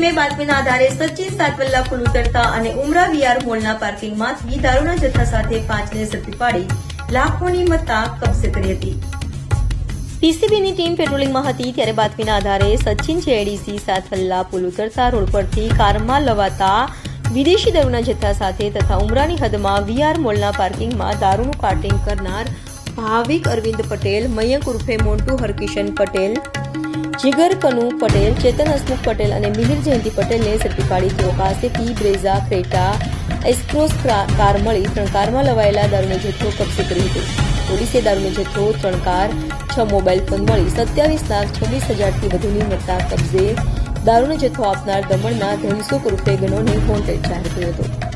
ટીમે બાતમીના આધારે સચિન સાતવલ્લા પુલ ઉતરતા અને ઉમરા વીઆર મોલના પાર્કિંગમાંથી દારૂના જથ્થા સાથે 5ને ઝડપી પાડી લાખોની મત્તા કબજે કરી હતી। પીસીબીની ટીમ પેટ્રોલિંગમાં હતી ત્યારે બાતમીના આધારે સચિન જેડીસી સાતવલ્લા પુલ ઉતરતા રોડ પરથી કારમાં લવાતા વિદેશી દારૂના જથ્થા સાથે તથા ઉમરાની હદમાં વીઆર મોલના પાર્કિંગમાં દારૂનું કાર્ટિંગ કરનાર ભાવિક અરવિંદ પટેલ, મયંક ઉર્ફે મોન્ટુ હરકિશન પટેલ, જીગર કનુ પટેલ, ચેતન હસમુખ પટેલ અને મિહિર જયંતિ પટેલને ઝડપી પાડી તેઓ પાસેથી બ્રેઝા, ક્રેટા, એસ્ક્રોસ કાર મળી 3 કારમાં લવાયેલા દારૂનો જથ્થો કબજે કર્યો હતો। પોલીસે દારૂનો જથ્થો, 3 કાર, 6 મોબાઈલ ફોન મળી 27,26,000થી વધુની મત્તા કબજે દારૂનો જથ્થો આપનાર દમણના ધનસુખ ઉર્ફે ગનોને વોન્ટેડ જાહેર કર્યો હતો।